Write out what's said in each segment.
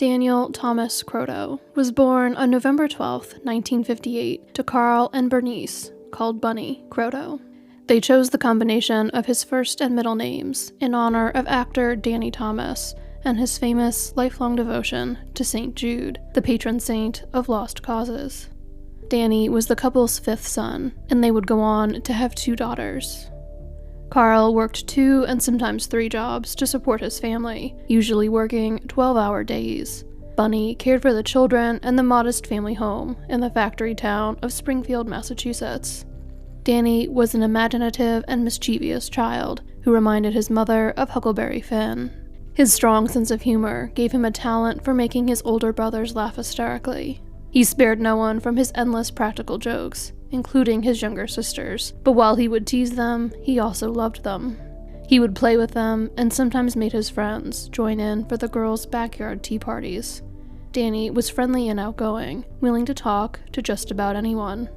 Daniel Thomas Croteau was born on November 12, 1958, to Carl and Bernice, called Bunny, Croteau. They chose the combination of his first and middle names in honor of actor Danny Thomas and his famous lifelong devotion to St. Jude, the patron saint of lost causes. Danny was the couple's fifth son, and they would go on to have 2 daughters. Carl worked 2 and sometimes 3 jobs to support his family, usually working 12-hour days. Bunny cared for the children and the modest family home in the factory town of Springfield, Massachusetts. Danny was an imaginative and mischievous child who reminded his mother of Huckleberry Finn. His strong sense of humor gave him a talent for making his older brothers laugh hysterically. He spared no one from his endless practical jokes, including his younger sisters, but while he would tease them, he also loved them. He would play with them and sometimes made his friends join in for the girls' backyard tea parties. Danny was friendly and outgoing, willing to talk to just about anyone.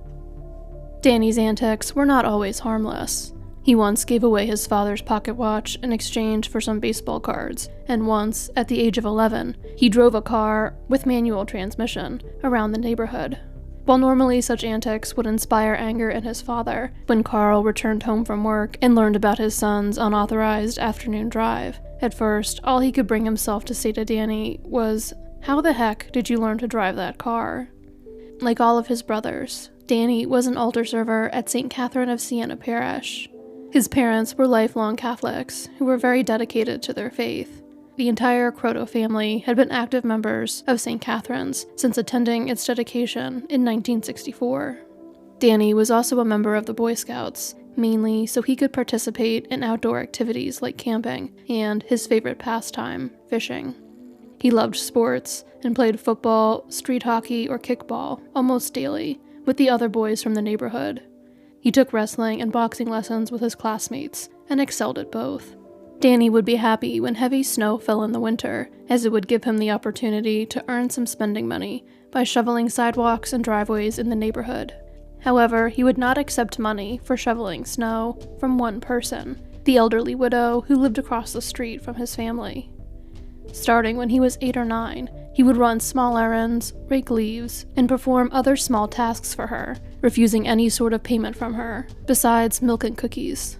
Danny's antics were not always harmless. He once gave away his father's pocket watch in exchange for some baseball cards, and once, at the age of 11, he drove a car with manual transmission around the neighborhood. While normally such antics would inspire anger in his father, when Carl returned home from work and learned about his son's unauthorized afternoon drive, at first all he could bring himself to say to Danny was, "How the heck did you learn to drive that car?" Like all of his brothers, Danny was an altar server at St. Catherine of Siena Parish. His parents were lifelong Catholics who were very dedicated to their faith. The entire Croteau family had been active members of St. Catherine's since attending its dedication in 1964. Danny was also a member of the Boy Scouts, mainly so he could participate in outdoor activities like camping and his favorite pastime, fishing. He loved sports and played football, street hockey, or kickball almost daily with the other boys from the neighborhood. He took wrestling and boxing lessons with his classmates and excelled at both. Danny would be happy when heavy snow fell in the winter, as it would give him the opportunity to earn some spending money by shoveling sidewalks and driveways in the neighborhood. However, he would not accept money for shoveling snow from one person, the elderly widow who lived across the street from his family. Starting when he was 8 or 9, he would run small errands, rake leaves, and perform other small tasks for her, refusing any sort of payment from her, besides milk and cookies.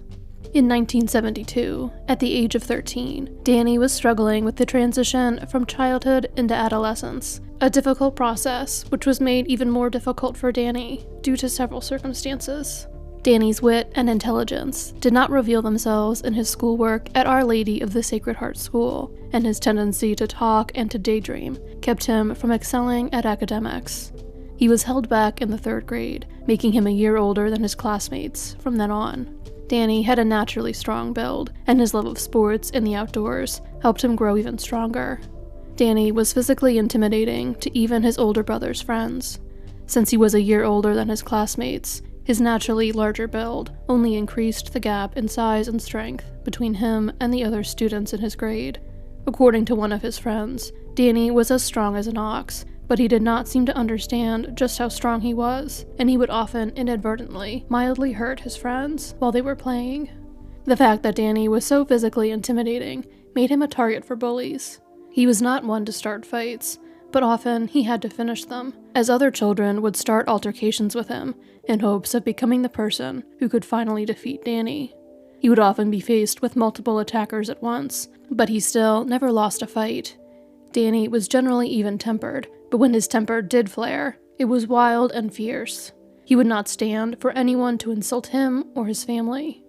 In 1972, at the age of 13, Danny was struggling with the transition from childhood into adolescence, a difficult process which was made even more difficult for Danny due to several circumstances. Danny's wit and intelligence did not reveal themselves in his schoolwork at Our Lady of the Sacred Heart School, and his tendency to talk and to daydream kept him from excelling at academics. He was held back in the 3rd grade, making him a year older than his classmates from then on. Danny had a naturally strong build, and his love of sports and the outdoors helped him grow even stronger. Danny was physically intimidating to even his older brother's friends. Since he was a year older than his classmates, his naturally larger build only increased the gap in size and strength between him and the other students in his grade. According to one of his friends, Danny was as strong as an ox, but he did not seem to understand just how strong he was, and he would often inadvertently mildly hurt his friends while they were playing. The fact that Danny was so physically intimidating made him a target for bullies. He was not one to start fights, but often he had to finish them, as other children would start altercations with him in hopes of becoming the person who could finally defeat Danny. He would often be faced with multiple attackers at once, but he still never lost a fight. Danny was generally even-tempered, but when his temper did flare, it was wild and fierce. He would not stand for anyone to insult him or his family.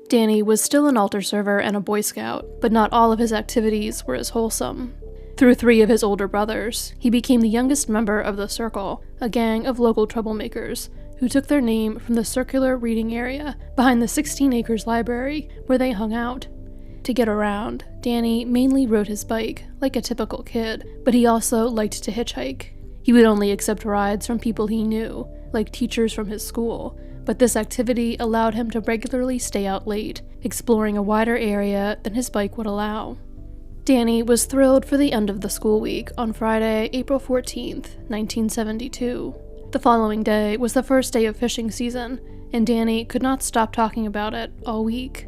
Danny was still an altar server and a Boy Scout, but not all of his activities were as wholesome. Through 3 of his older brothers, he became the youngest member of the Circle, a gang of local troublemakers who took their name from the circular reading area behind the 16 acres library where they hung out. To get around, Danny mainly rode his bike, like a typical kid, but he also liked to hitchhike. He would only accept rides from people he knew, like teachers from his school, but this activity allowed him to regularly stay out late, exploring a wider area than his bike would allow. Danny was thrilled for the end of the school week on Friday, April 14th, 1972. The following day was the first day of fishing season, and Danny could not stop talking about it all week.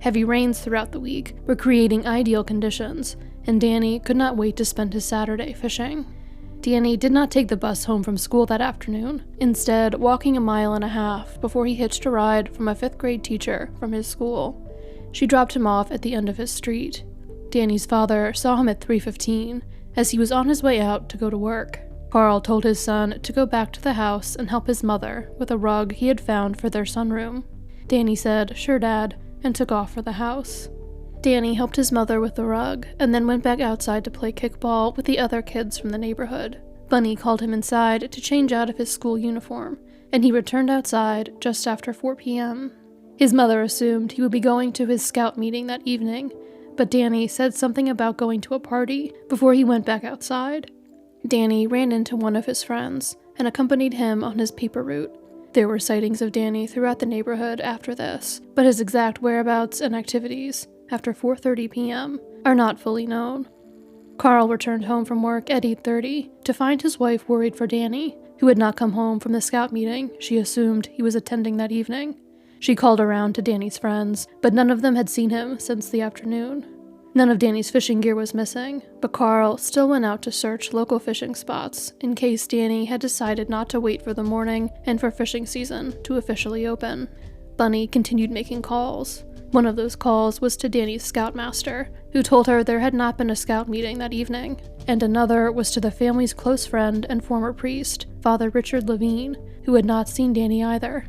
Heavy rains throughout the week were creating ideal conditions, and Danny could not wait to spend his Saturday fishing. Danny did not take the bus home from school that afternoon, instead walking 1.5 miles before he hitched a ride from a 5th grade teacher from his school. She dropped him off at the end of his street. Danny's father saw him at 3:15 as he was on his way out to go to work. Carl told his son to go back to the house and help his mother with a rug he had found for their sunroom. Danny said, "Sure, Dad," and took off for the house. Danny helped his mother with the rug and then went back outside to play kickball with the other kids from the neighborhood. Bunny called him inside to change out of his school uniform, and he returned outside just after 4 p.m. His mother assumed he would be going to his scout meeting that evening, but Danny said something about going to a party before he went back outside. Danny ran into one of his friends and accompanied him on his paper route. There were sightings of Danny throughout the neighborhood after this, but his exact whereabouts and activities after 4:30 p.m. are not fully known. Carl returned home from work at 8:30 to find his wife worried for Danny, who had not come home from the scout meeting she assumed he was attending that evening. She called around to Danny's friends, but none of them had seen him since the afternoon. None of Danny's fishing gear was missing, but Carl still went out to search local fishing spots in case Danny had decided not to wait for the morning and for fishing season to officially open. Bunny continued making calls. One of those calls was to Danny's scoutmaster, who told her there had not been a scout meeting that evening, and another was to the family's close friend and former priest, Father Richard Levine, who had not seen Danny either.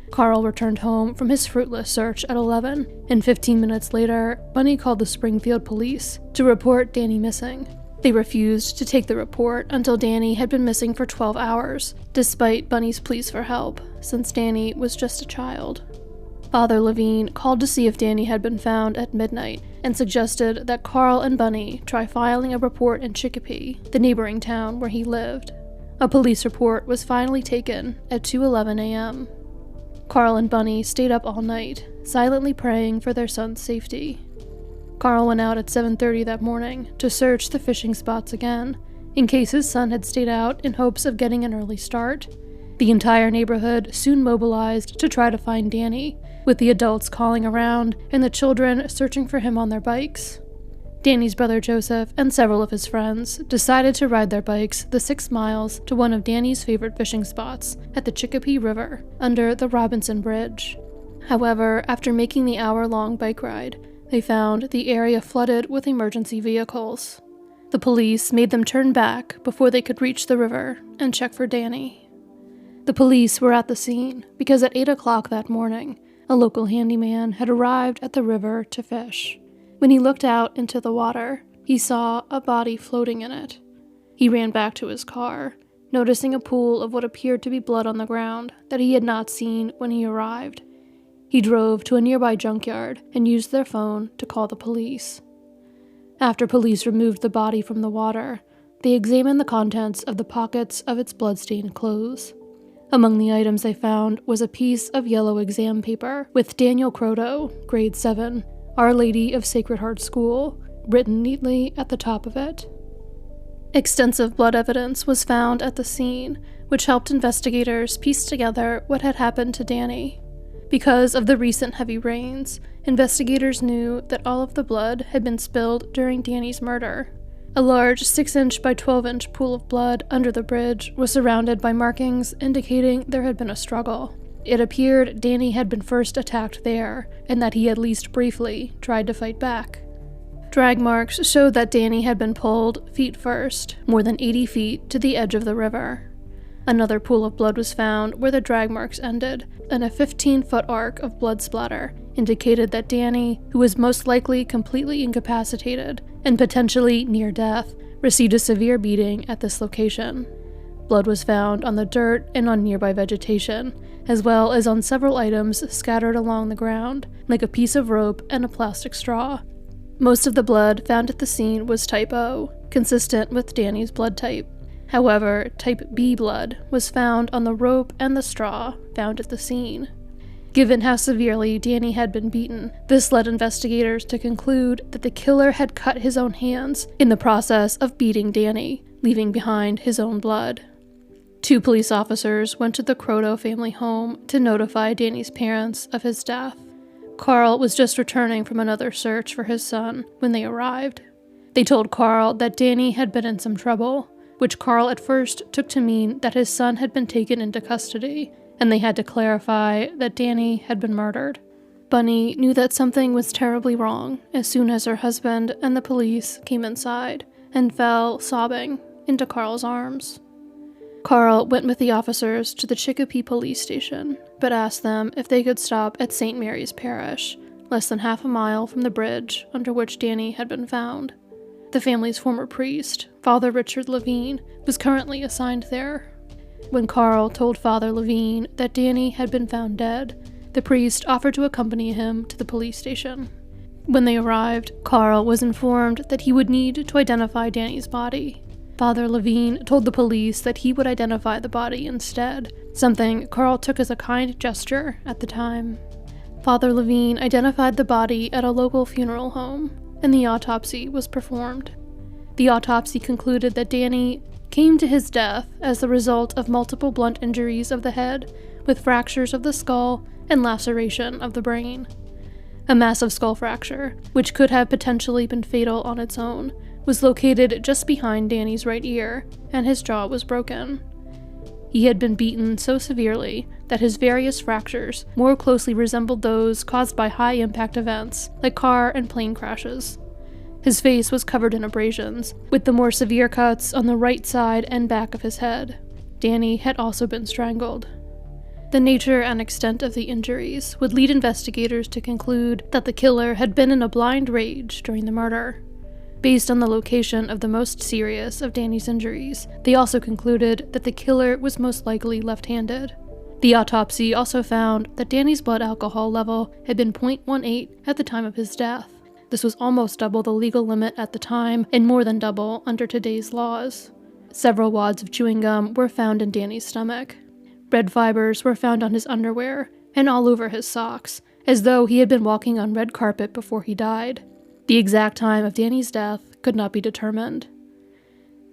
Carl returned home from his fruitless search at 11, and 15 minutes later, Bunny called the Springfield police to report Danny missing. They refused to take the report until Danny had been missing for 12 hours, despite Bunny's pleas for help, since Danny was just a child. Father Levine called to see if Danny had been found at midnight and suggested that Carl and Bunny try filing a report in Chicopee, the neighboring town where he lived. A police report was finally taken at 2:11 a.m. Carl and Bunny stayed up all night, silently praying for their son's safety. Carl went out at 7:30 that morning to search the fishing spots again, in case his son had stayed out in hopes of getting an early start. The entire neighborhood soon mobilized to try to find Danny, with the adults calling around and the children searching for him on their bikes. Danny's brother Joseph and several of his friends decided to ride their bikes the 6 miles to one of Danny's favorite fishing spots at the Chicopee River under the Robinson Bridge. However, after making the hour-long bike ride, they found the area flooded with emergency vehicles. The police made them turn back before they could reach the river and check for Danny. The police were at the scene because at 8 o'clock that morning, a local handyman had arrived at the river to fish. When he looked out into the water, he saw a body floating in it. He ran back to his car, noticing a pool of what appeared to be blood on the ground that he had not seen when he arrived. He drove to a nearby junkyard and used their phone to call the police. After police removed the body from the water, they examined the contents of the pockets of its blood-stained clothes. Among the items they found was a piece of yellow exam paper with Daniel Croteau, grade 7, Our Lady of Sacred Heart School, written neatly at the top of it. Extensive blood evidence was found at the scene, which helped investigators piece together what had happened to Danny. Because of the recent heavy rains, investigators knew that all of the blood had been spilled during Danny's murder. A large 6-inch by 12-inch pool of blood under the bridge was surrounded by markings indicating there had been a struggle. It appeared Danny had been first attacked there, and that he at least briefly tried to fight back. Drag marks showed that Danny had been pulled, feet first, more than 80 feet to the edge of the river. Another pool of blood was found where the drag marks ended, and a 15-foot arc of blood splatter indicated that Danny, who was most likely completely incapacitated and potentially near death, received a severe beating at this location. Blood was found on the dirt and on nearby vegetation, as well as on several items scattered along the ground, like a piece of rope and a plastic straw. Most of the blood found at the scene was type O, consistent with Danny's blood type. However, type B blood was found on the rope and the straw found at the scene. Given how severely Danny had been beaten, this led investigators to conclude that the killer had cut his own hands in the process of beating Danny, leaving behind his own blood. 2 police officers went to the Croteau family home to notify Danny's parents of his death. Carl was just returning from another search for his son when they arrived. They told Carl that Danny had been in some trouble, which Carl at first took to mean that his son had been taken into custody, and they had to clarify that Danny had been murdered. Bunny knew that something was terribly wrong as soon as her husband and the police came inside and fell, sobbing, into Carl's arms. Carl went with the officers to the Chicopee police station, but asked them if they could stop at St. Mary's Parish, less than half a mile from the bridge under which Danny had been found. The family's former priest, Father Richard Levine, was currently assigned there. When Carl told Father Levine that Danny had been found dead, the priest offered to accompany him to the police station. When they arrived, Carl was informed that he would need to identify Danny's body. Father Levine told the police that he would identify the body instead, something Carl took as a kind gesture at the time. Father Levine identified the body at a local funeral home, and the autopsy was performed. The autopsy concluded that Danny came to his death as the result of multiple blunt injuries of the head, with fractures of the skull and laceration of the brain. A massive skull fracture, which could have potentially been fatal on its own, was located just behind Danny's right ear, and his jaw was broken. He had been beaten so severely that his various fractures more closely resembled those caused by high-impact events, like car and plane crashes. His face was covered in abrasions, with the more severe cuts on the right side and back of his head. Danny had also been strangled. The nature and extent of the injuries would lead investigators to conclude that the killer had been in a blind rage during the murder. Based on the location of the most serious of Danny's injuries, they also concluded that the killer was most likely left-handed. The autopsy also found that Danny's blood alcohol level had been 0.18 at the time of his death. This was almost double the legal limit at the time and more than double under today's laws. Several wads of chewing gum were found in Danny's stomach. Red fibers were found on his underwear and all over his socks, as though he had been walking on red carpet before he died. The exact time of Danny's death could not be determined.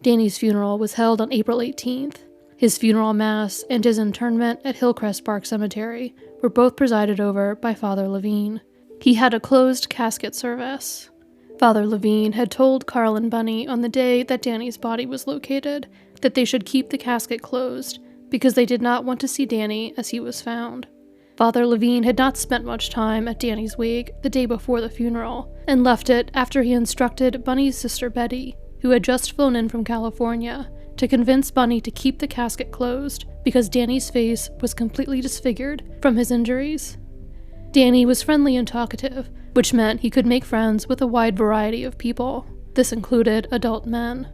Danny's funeral was held on April 18th. His funeral mass and his internment at Hillcrest Park Cemetery were both presided over by Father Levine. He had a closed casket service. Father Levine had told Carl and Bunny on the day that Danny's body was located that they should keep the casket closed because they did not want to see Danny as he was found. Father Levine had not spent much time at Danny's wake the day before the funeral, and left it after he instructed Bunny's sister Betty, who had just flown in from California, to convince Bunny to keep the casket closed because Danny's face was completely disfigured from his injuries. Danny was friendly and talkative, which meant he could make friends with a wide variety of people. This included adult men.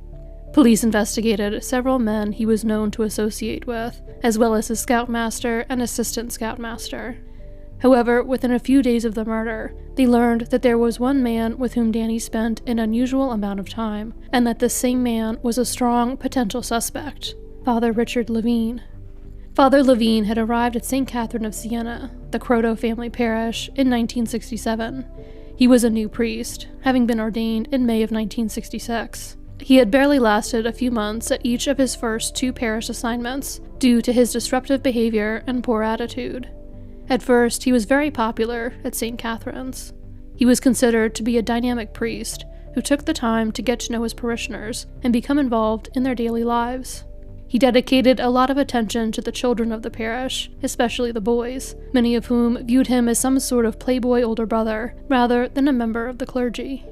Police investigated several men he was known to associate with, as well as his scoutmaster and assistant scoutmaster. However, within a few days of the murder, they learned that there was one man with whom Danny spent an unusual amount of time, and that this same man was a strong potential suspect, Father Richard Levine. Father Levine had arrived at St. Catherine of Siena, the Croteau family parish, in 1967. He was a new priest, having been ordained in May of 1966. He had barely lasted a few months at each of his first 2 parish assignments due to his disruptive behavior and poor attitude. At first, he was very popular at St. Catherine's. He was considered to be a dynamic priest who took the time to get to know his parishioners and become involved in their daily lives. He dedicated a lot of attention to the children of the parish, especially the boys, many of whom viewed him as some sort of playboy older brother rather than a member of the clergy.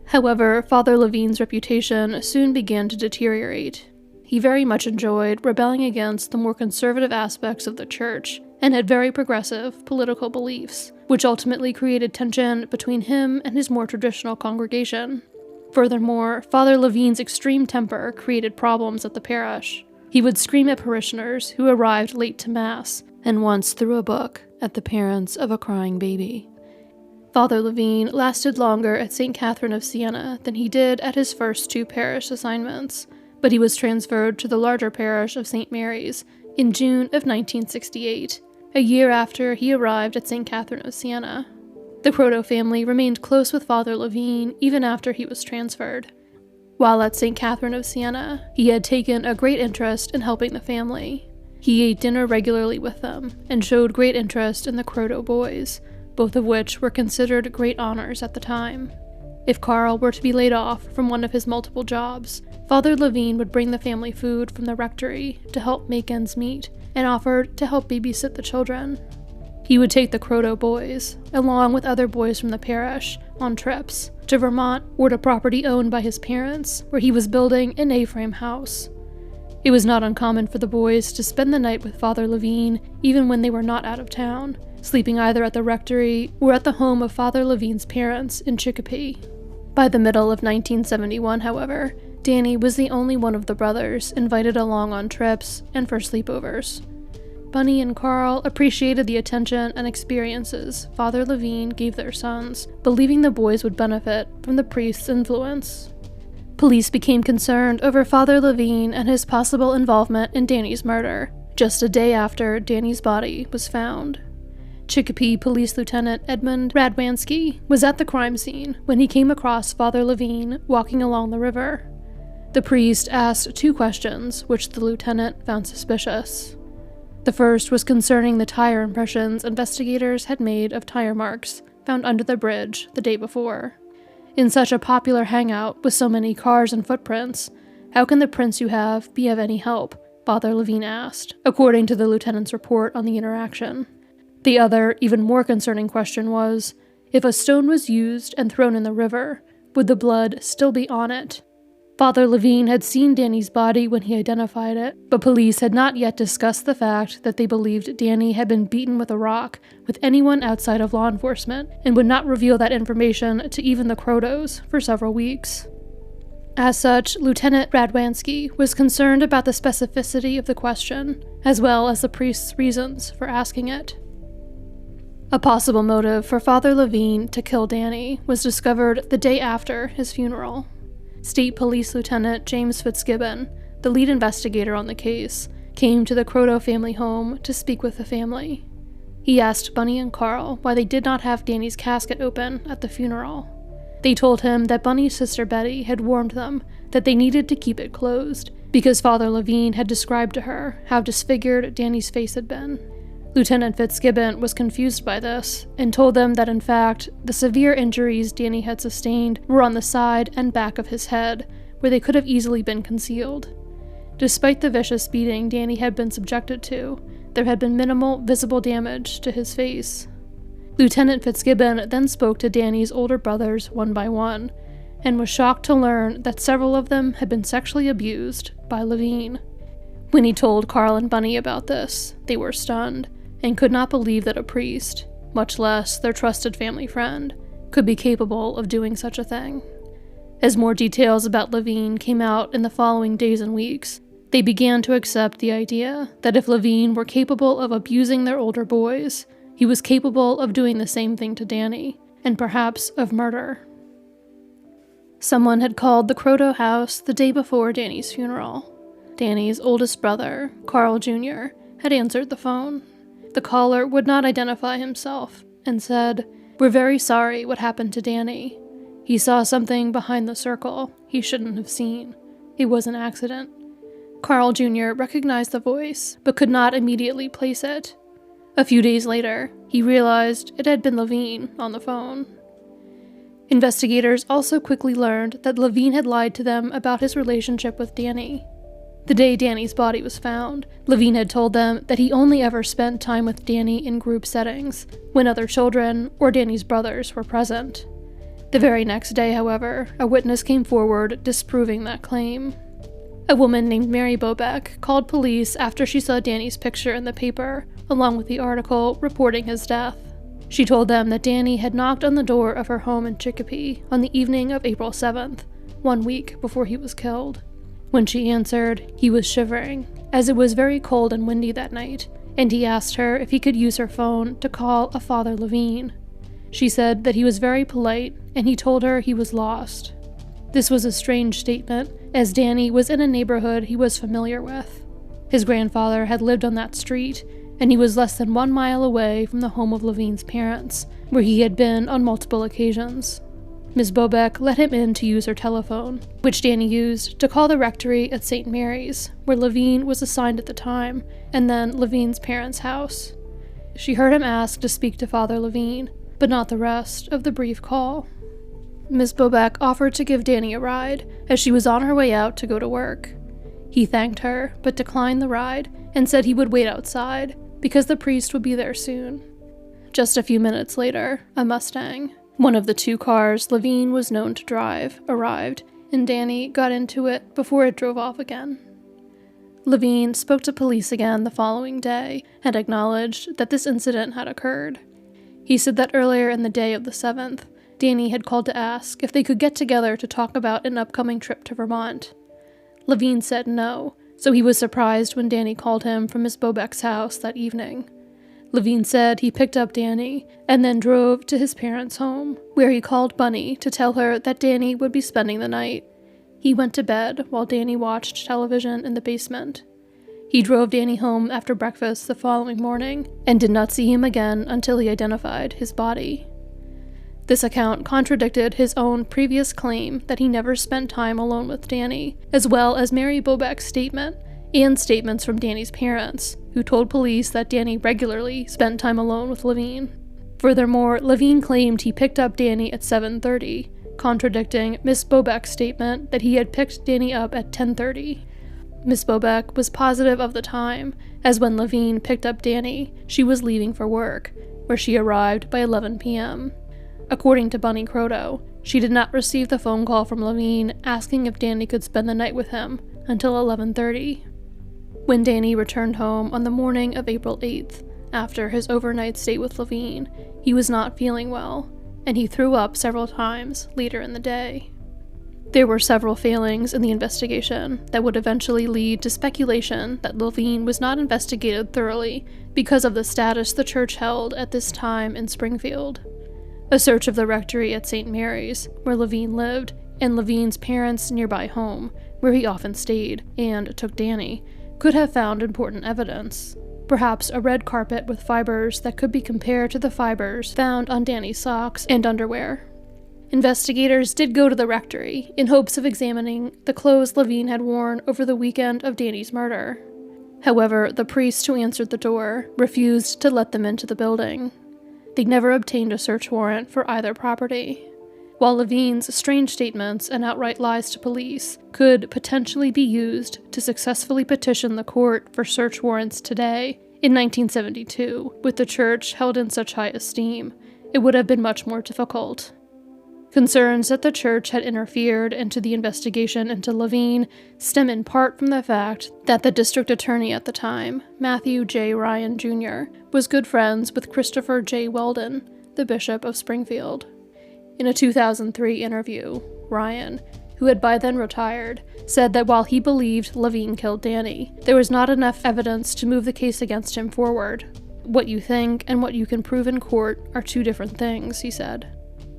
However, Father Levine's reputation soon began to deteriorate. He very much enjoyed rebelling against the more conservative aspects of the church and had very progressive political beliefs, which ultimately created tension between him and his more traditional congregation. Furthermore, Father Levine's extreme temper created problems at the parish. He would scream at parishioners who arrived late to Mass, and once threw a book at the parents of a crying baby. Father Levine lasted longer at St. Catherine of Siena than he did at his first 2 parish assignments, but he was transferred to the larger parish of St. Mary's in June of 1968, a year after he arrived at St. Catherine of Siena. The Croteau family remained close with Father Levine even after he was transferred. While at St. Catherine of Siena, he had taken a great interest in helping the family. He ate dinner regularly with them and showed great interest in the Croteau boys, both of which were considered great honors at the time. If Carl were to be laid off from one of his multiple jobs, Father Levine would bring the family food from the rectory to help make ends meet, and offered to help babysit the children. He would take the croteau boys, along with other boys from the parish, on trips to Vermont or to property owned by his parents, where he was building an A-frame house. It was not uncommon for the boys to spend the night with Father Levine, even when they were not out of town, sleeping either at the rectory or at the home of Father Levine's parents in Chicopee. By the middle of 1971, however, Danny was the only one of the brothers invited along on trips and for sleepovers. Bunny and Carl appreciated the attention and experiences Father Levine gave their sons, believing the boys would benefit from the priest's influence. Police became concerned over Father Levine and his possible involvement in Danny's murder, just a day after Danny's body was found. Chicopee Police Lieutenant Edmund Radwanski was at the crime scene when he came across Father Levine walking along the river. The priest asked 2 questions, which the lieutenant found suspicious. The first was concerning the tire impressions investigators had made of tire marks found under the bridge the day before. In such a popular hangout with so many cars and footprints, how can the prints you have be of any help? Father Levine asked, according to the lieutenant's report on the interaction. The other, even more concerning question was, if a stone was used and thrown in the river, would the blood still be on it? Father Levine had seen Danny's body when he identified it, but police had not yet discussed the fact that they believed Danny had been beaten with a rock with anyone outside of law enforcement, and would not reveal that information to even the croteaus for several weeks. As such, Lieutenant Radwanski was concerned about the specificity of the question, as well as the priest's reasons for asking it. A possible motive for Father Levine to kill Danny was discovered the day after his funeral. State Police Lieutenant James Fitzgibbon, the lead investigator on the case, came to the croteau family home to speak with the family. He asked Bunny and Carl why they did not have Danny's casket open at the funeral. They told him that Bunny's sister Betty had warned them that they needed to keep it closed because Father Levine had described to her how disfigured Danny's face had been. Lieutenant Fitzgibbon was confused by this and told them that in fact, the severe injuries Danny had sustained were on the side and back of his head, where they could have easily been concealed. Despite the vicious beating Danny had been subjected to, there had been minimal visible damage to his face. Lieutenant Fitzgibbon then spoke to Danny's older brothers one by one, and was shocked to learn that several of them had been sexually abused by Levine. When he told Carl and Bunny about this, they were stunned, and could not believe that a priest, much less their trusted family friend, could be capable of doing such a thing. As more details about Levine came out in the following days and weeks, they began to accept the idea that if Levine were capable of abusing their older boys, he was capable of doing the same thing to Danny, and perhaps of murder. Someone had called the croteau house the day before Danny's funeral. Danny's oldest brother, Carl Jr., had answered the phone. The caller would not identify himself and said, "We're very sorry what happened to Danny. He saw something behind the circle he shouldn't have seen. It was an accident." Carl Jr. recognized the voice, but could not immediately place it. A few days later, he realized it had been Levine on the phone. Investigators also quickly learned that Levine had lied to them about his relationship with Danny. The day Danny's body was found, Levine had told them that he only ever spent time with Danny in group settings, when other children or Danny's brothers were present. The very next day, however, a witness came forward disproving that claim. A woman named Mary Bobeck called police after she saw Danny's picture in the paper, along with the article reporting his death. She told them that Danny had knocked on the door of her home in Chicopee on the evening of April 7th, 1 week before he was killed. When she answered, he was shivering, as it was very cold and windy that night, and he asked her if he could use her phone to call a Father Levine. She said that he was very polite, and he told her he was lost. This was a strange statement, as Danny was in a neighborhood he was familiar with. His grandfather had lived on that street, and he was less than 1 mile away from the home of Levine's parents, where he had been on multiple occasions. Ms. Bobeck let him in to use her telephone, which Danny used to call the rectory at St. Mary's, where Levine was assigned at the time, and then Levine's parents' house. She heard him ask to speak to Father Levine, but not the rest of the brief call. Ms. Bobek offered to give Danny a ride as she was on her way out to go to work. He thanked her, but declined the ride and said he would wait outside because the priest would be there soon. Just a few minutes later, a Mustang, one of the two cars Levine was known to drive, arrived, and Danny got into it before it drove off again. Levine spoke to police again the following day and acknowledged that this incident had occurred. He said that earlier in the day of the 7th, Danny had called to ask if they could get together to talk about an upcoming trip to Vermont. Levine said no, so he was surprised when Danny called him from Miss Bobek's house that evening. Levine said he picked up Danny and then drove to his parents' home, where he called Bunny to tell her that Danny would be spending the night. He went to bed while Danny watched television in the basement. He drove Danny home after breakfast the following morning and did not see him again until he identified his body. This account contradicted his own previous claim that he never spent time alone with Danny, as well as Mary Bobek's statement and statements from Danny's parents, who told police that Danny regularly spent time alone with Levine. Furthermore, Levine claimed he picked up Danny at 7:30, contradicting Miss Bobek's statement that he had picked Danny up at 10:30. Miss Bobek was positive of the time, as when Levine picked up Danny, she was leaving for work, where she arrived by 11 p.m. According to Bunny Croteau, she did not receive the phone call from Levine asking if Danny could spend the night with him until 11:30. When Danny returned home on the morning of April 8th, after his overnight stay with Levine, he was not feeling well, and he threw up several times later in the day. There were several failings in the investigation that would eventually lead to speculation that Levine was not investigated thoroughly because of the status the church held at this time in Springfield. A search of the rectory at St. Mary's, where Levine lived, and Levine's parents' nearby home, where he often stayed and took Danny, could have found important evidence. Perhaps a red carpet with fibers that could be compared to the fibers found on Danny's socks and underwear. Investigators did go to the rectory in hopes of examining the clothes Levine had worn over the weekend of Danny's murder. However, the priest who answered the door refused to let them into the building. They never obtained a search warrant for either property. While Levine's strange statements and outright lies to police could potentially be used to successfully petition the court for search warrants today, in 1972, with the church held in such high esteem, it would have been much more difficult. Concerns that the church had interfered into the investigation into Levine stem in part from the fact that the district attorney at the time, Matthew J. Ryan Jr., was good friends with Christopher J. Weldon, the Bishop of Springfield. In a 2003 interview, Ryan, who had by then retired, said that while he believed Levine killed Danny, there was not enough evidence to move the case against him forward. What you think and what you can prove in court are two different things, he said.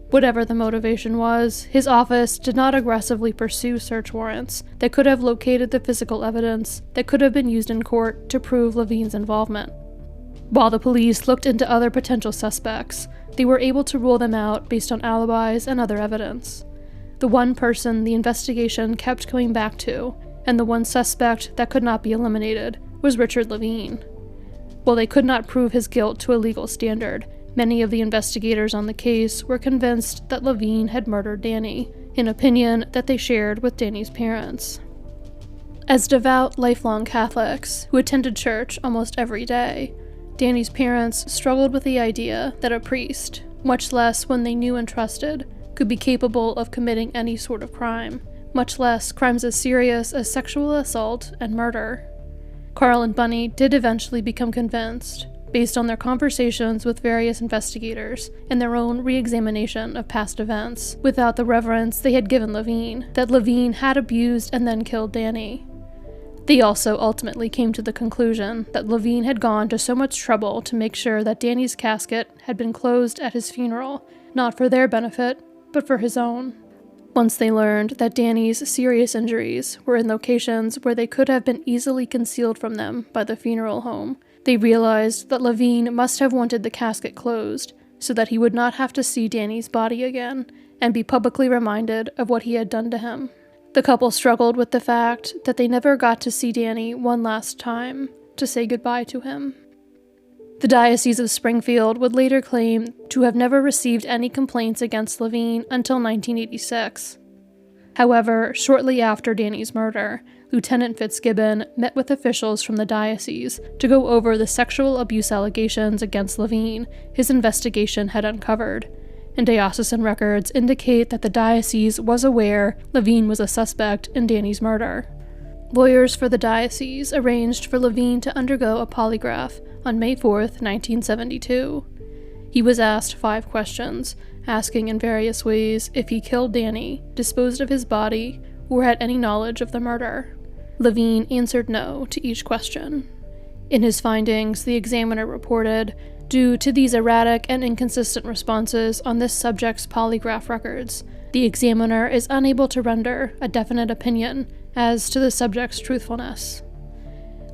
Whatever the motivation was, his office did not aggressively pursue search warrants that could have located the physical evidence that could have been used in court to prove Levine's involvement. While the police looked into other potential suspects, they were able to rule them out based on alibis and other evidence. The one person the investigation kept coming back to, and the one suspect that could not be eliminated, was Richard Levine. While they could not prove his guilt to a legal standard, many of the investigators on the case were convinced that Levine had murdered Danny, an opinion that they shared with Danny's parents. As devout, lifelong Catholics who attended church almost every day, Danny's parents struggled with the idea that a priest, much less one they knew and trusted, could be capable of committing any sort of crime, much less crimes as serious as sexual assault and murder. Carl and Bunny did eventually become convinced, based on their conversations with various investigators and their own re-examination of past events, without the reverence they had given Levine, that Levine had abused and then killed Danny. They also ultimately came to the conclusion that Levine had gone to so much trouble to make sure that Danny's casket had been closed at his funeral, not for their benefit, but for his own. Once they learned that Danny's serious injuries were in locations where they could have been easily concealed from them by the funeral home, they realized that Levine must have wanted the casket closed so that he would not have to see Danny's body again and be publicly reminded of what he had done to him. The couple struggled with the fact that they never got to see Danny one last time, to say goodbye to him. The Diocese of Springfield would later claim to have never received any complaints against Levine until 1986. However, shortly after Danny's murder, Lieutenant Fitzgibbon met with officials from the diocese to go over the sexual abuse allegations against Levine his investigation had uncovered, and diocesan records indicate that the diocese was aware Levine was a suspect in Danny's murder. Lawyers for the diocese arranged for Levine to undergo a polygraph on May 4, 1972. He was asked 5 questions, asking in various ways if he killed Danny, disposed of his body, or had any knowledge of the murder. Levine answered no to each question. In his findings, the examiner reported, due to these erratic and inconsistent responses on this subject's polygraph records, the examiner is unable to render a definite opinion as to the subject's truthfulness.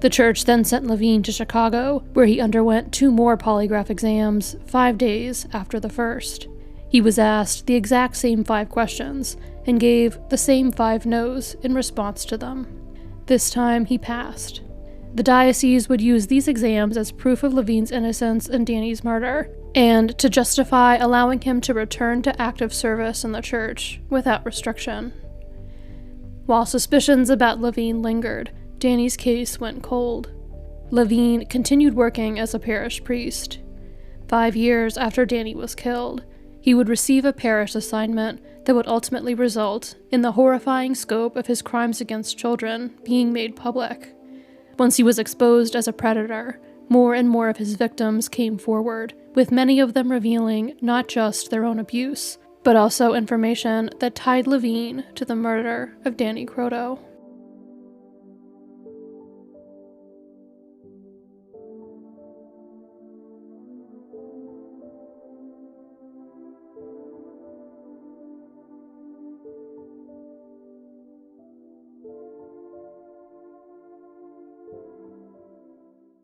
The church then sent Levine to Chicago, where he underwent 2 more polygraph exams 5 days after the first. He was asked the exact same 5 questions and gave the same 5 no's in response to them. This time he passed. The diocese would use these exams as proof of Levine's innocence in Danny's murder, and to justify allowing him to return to active service in the church without restriction. While suspicions about Levine lingered, Danny's case went cold. Levine continued working as a parish priest. 5 years after Danny was killed, he would receive a parish assignment that would ultimately result in the horrifying scope of his crimes against children being made public. Once he was exposed as a predator, more and more of his victims came forward, with many of them revealing not just their own abuse, but also information that tied Levine to the murder of Danny Croteau.